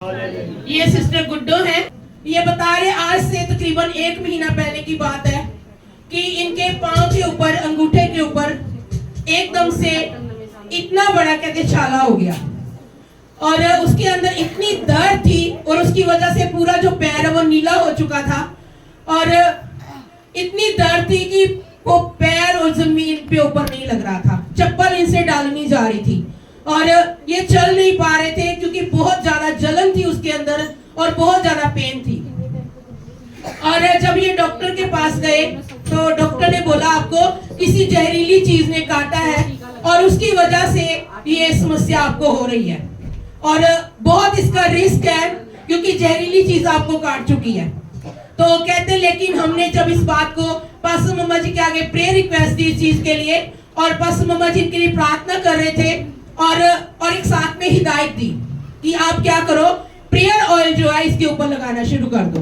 ये सिस्टर गुड्डो है। ये बता रहे आज से तकरीबन 1 महीना पहले की बात है कि इनके पांव के ऊपर, अंगूठे के ऊपर एकदम से इतना बड़ा कहते छाला हो गया और उसके अंदर इतनी दर्द थी और उसकी वजह से पूरा जो पैर है वो नीला हो चुका था और इतनी दर्द थी कि वो पैर और जमीन पे ऊपर नहीं लग रहा था, चप्पल इनसे डालनी जा रही थी और ये चल नहीं पा रहे थे क्योंकि बहुत ज्यादा जलन थी उसके अंदर और बहुत ज्यादा पेन थी। और जब ये डॉक्टर के पास गए तो डॉक्टर ने बोला आपको किसी जहरीली चीज ने काटा है और उसकी वजह से ये समस्या आपको हो रही है और बहुत इसका रिस्क है क्योंकि जहरीली चीज आपको काट चुकी है। तो कहते लेकिन हमने जब इस बात को पास्टर मम्मा जी के आगे प्रेयर रिक्वेस्ट दी इस चीज के लिए और पास्टर मम्मा जी इनके लिए प्रार्थना कर रहे थे और एक साथ में हिदायत दी कि आप क्या करो, प्रेयर ऑयल जो है इसके ऊपर लगाना शुरू कर दो।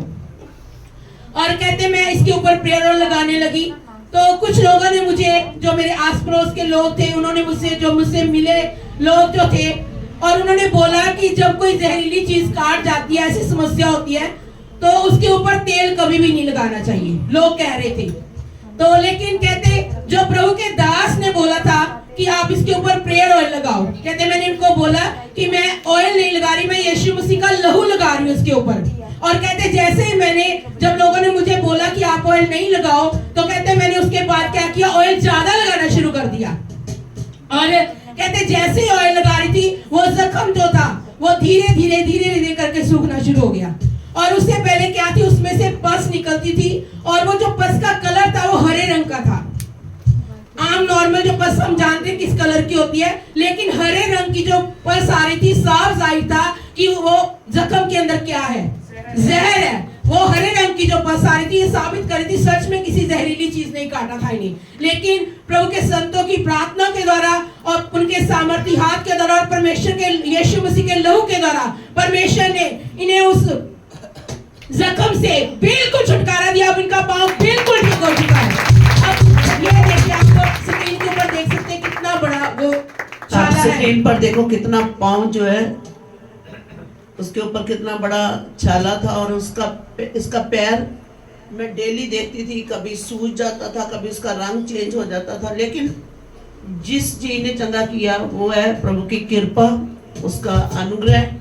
और कहते मैं इसके ऊपर प्रेयर ऑयल लगाने लगी तो कुछ लोगों ने मुझे, जो मेरे आस पड़ोस के लोग थे, उन्होंने मुझसे मिले लोग जो थे और उन्होंने बोला कि जब कोई जहरीली चीज काट जाती है, ऐसी समस्या होती है तो उसके ऊपर तेल कभी भी नहीं लगाना चाहिए, लोग कह रहे थे। तो लेकिन कहते जो प्रभु के दास ने बोला था कि आप इसके ऊपर प्रेयर ऑयल लगाओ, कहते मैंने इनको बोला कि मैं ऑयल नहीं लगा रही, मैं यीशु मसीह का लहू लगा रही हूँ इसके ऊपर। और कहते जैसे ही मैंने, जब लोगों ने मुझे बोला कि आप ऑयल नहीं लगाओ तो कहते मैंने उसके बाद क्या किया, ऑयल ज्यादा लगाना शुरू कर दिया। और कहते जैसे ही ऑयल लगा रही थी वो जख्म जो था वो धीरे धीरे करके सूखना शुरू हो गया। और उससे पहले क्या थी, उसमें से पस निकलती थी और वो जो पस का कलर था वो हरे रंग का था। आम नॉर्मल जो पस हम जानते हैं किस कलर की होती है, लेकिन हरे रंग की जो पस आ रही थी, साफ जाहिर था कि वो जख्म के अंदर क्या है, जहर है। वो हरे रंग की जो पस आ रही थी ये साबित कर रही थी सच में किसी जहरीली चीज नहीं काटा था इन्हें, लेकिन प्रभु के संतों की प्रार्थना के द्वारा और उनके सामर्थी हाथ के द्वारा और परमेश्वर के यीशु मसीह के लहू के द्वारा परमेश्वर ने इन्हें उस जख्म से बिल्कुल छुटकारा दिया। अब इनका पांव बिल्कुल ठीक हो चुका है। अब ये देखिए, आप स्क्रीन के ऊपर देख सकते हैं कितना बड़ा वो छाला है। स्क्रीन पर देखो कितना पांव जो है उसके ऊपर कितना बड़ा छाला था और इसका पैर मैं डेली देखती थी, कभी सूज जाता था, कभी उसका रंग चेंज हो जाता था। लेकिन जिस जी ने चंगा किया वो है प्रभु की कृपा, उसका अनुग्रह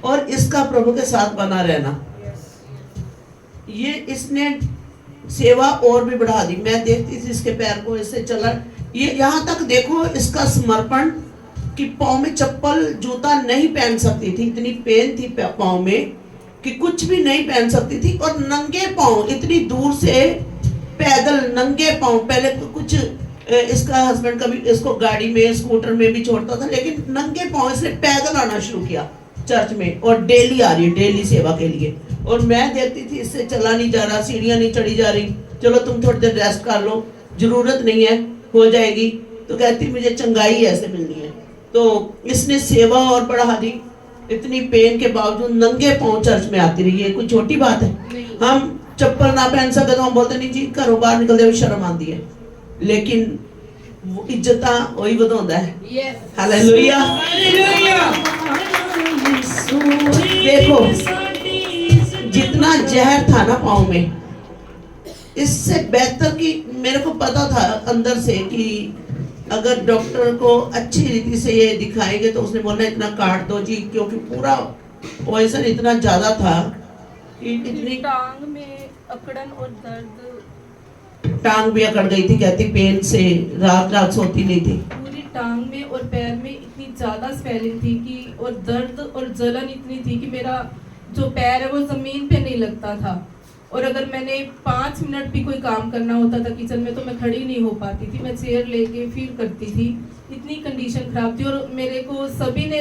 और इसका प्रभु के साथ बना रहना। ये इसने सेवा और भी बढ़ा दी। मैं देखती थी इसके पैर को ऐसे चला, ये यहाँ तक देखो इसका समर्पण कि पाँव में चप्पल जूता नहीं पहन सकती थी, इतनी पेन थी पाँव में कि कुछ भी नहीं पहन सकती थी। और नंगे पाँव इतनी दूर से पैदल नंगे पाँव, पहले तो कुछ इसका हस्बैंड कभी इसको गाड़ी में स्कूटर में भी छोड़ता था, लेकिन नंगे पाँव इसने पैदल आना शुरू किया चर्च में और डेली आ रही है, डेली सेवा के लिए। और मैं देखती थी इससे चला नहीं जा रहा, सीढ़ियाँ नहीं चढ़ी जा रही, चलो तुम थोड़ी देर रेस्ट कर लो, जरूरत नहीं है, हो जाएगी। तो कहती मुझे चंगाई ऐसे मिलनी है। तो इसने सेवा और बढ़ा दी, इतनी पेन के बावजूद नंगे पांव चर्च में आती रही है। कोई छोटी बात है? हम चप्पल ना पहन सकते तो हम बोलते नहीं जी घरों बाहर निकलते हुए शर्म आती है, लेकिन वो इज्जत वही बढ़ाता है। हालेलुया। देखो जितना जहर था ना पाँव में, इससे बेहतर कि मेरे को पता था अंदर से कि अगर डॉक्टर को अच्छी रीति से ये दिखाएंगे तो उसने बोलना इतना काट दो जी, क्योंकि पूरा पॉइजन इतना ज्यादा था कि इतनी टांग में अकड़न और दर्द, टांग भी अकड़ गई थी, कहती पेन से रात सोती नहीं थी। पूरी टांग में और पैर में इतनी ज्यादा स्वेलिंग थी कि और दर्द और जलन इतनी थी कि मेरा जो पैर है वो जमीन पे नहीं लगता था। और अगर मैंने 5 मिनट भी कोई काम करना होता था किचन में तो मैं खड़ी नहीं हो पाती थी, मैं चेयर लेके फिर करती थी, इतनी कंडीशन खराब थी। और मेरे को सभी ने,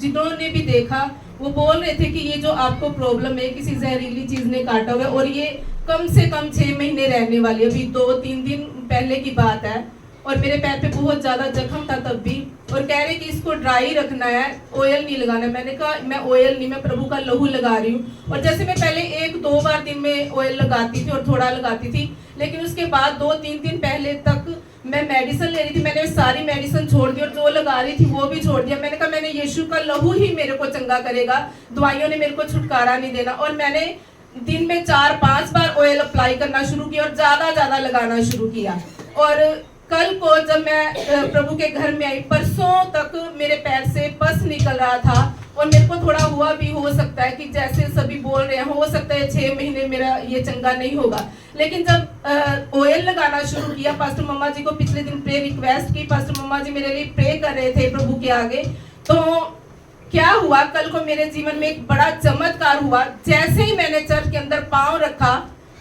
जिन्होंने भी देखा वो बोल रहे थे कि ये जो आपको प्रॉब्लम है किसी जहरीली चीज ने काटा हुआ है और ये कम से कम 6 महीने रहने वाली है। अभी 2-3 दिन पहले की बात है और मेरे पैर पे बहुत ज्यादा जख्म था तब भी, और कह रहे कि इसको ड्राई रखना है, ऑयल नहीं लगाना। मैंने कहा मैं ऑयल नहीं, मैं प्रभु का लहू लगा रही हूँ। और जैसे मैं पहले 1-2 बार दिन में ऑयल लगाती थी और थोड़ा लगाती थी, लेकिन उसके बाद 2-3 दिन पहले तक मैं मेडिसिन ले रही थी, मैंने सारी मेडिसिन छोड़ दी और जो लगा रही थी वो भी छोड़ दिया। मैंने कहा मैंने यीशु का लहू ही मेरे को चंगा करेगा, दवाइयों ने मेरे को छुटकारा नहीं देना। और मैंने दिन में 4-5 बार ऑयल अप्लाई करना शुरू किया और ज्यादा लगाना शुरू किया। और कल को जब मैं प्रभु के घर में आई, परसों तक मेरे पैर से पस निकल रहा था और मेरे को थोड़ा हुआ भी, हो सकता है कि जैसे सभी बोल रहे हैं, हो सकता है 6 महीने मेरा ये चंगा नहीं होगा। लेकिन जब ऑयल लगाना शुरू किया, पास्टर मम्मा जी को पिछले दिन प्रे रिक्वेस्ट की, पास्टर मम्मा जी मेरे लिए प्रे कर रहे थे प्रभु के आगे, तो क्या हुआ, कल को मेरे जीवन में एक बड़ा चमत्कार हुआ। जैसे ही मैंने चर्च के अंदर पांव रखा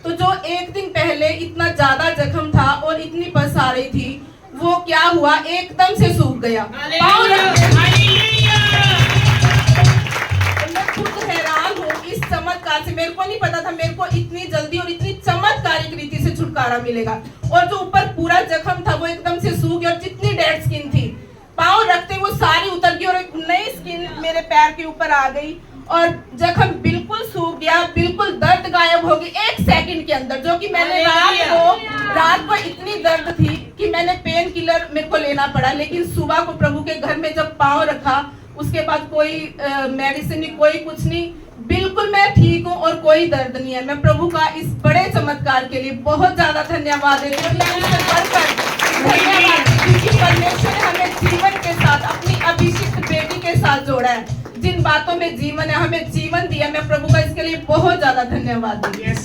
तो जो एक दिन पहले इतना ज्यादा जख्म था और इतनी पस आ रही थी, वो क्या हुआ, एकदम से सूख गया। पांव मैं खुद हैरान हूँ इस चमत्कार से। मेरे को नहीं पता था मेरे को इतनी जल्दी और इतनी चमत्कारिक रीति से छुटकारा मिलेगा। और जो ऊपर पूरा जख्म था वो एकदम से सूख गया और जितनी डेड स्किन थी पांव रखते वो सारी उतर गई और एक नई स्किन मेरे पैर के ऊपर आ गई और जख्म बिल्कुल सूख गया, बिल्कुल दर्द गायब हो गई 1 सेकंड के अंदर। जो कि मैंने रात को इतनी दर्द थी कि मैंने पेन किलर मेरे को लेना पड़ा, लेकिन सुबह को प्रभु के घर में जब पांव रखा उसके बाद कोई मेडिसिन नहीं, कोई कुछ नहीं, बिल्कुल मैं ठीक हूँ और कोई दर्द नहीं है। मैं प्रभु का इस बड़े चमत्कार के लिए बहुत ज्यादा धन्यवाद देती हूँ। धन्यवाद क्योंकि परमेश्वर ने हमें जीवन के साथ अपनी अभिषिक्त बेटी के साथ जोड़ा है। जिन बातों में जीवन है, हमें जीवन दिया। मैं प्रभु का इसके लिए बहुत ज्यादा धन्यवाद देती हूँ।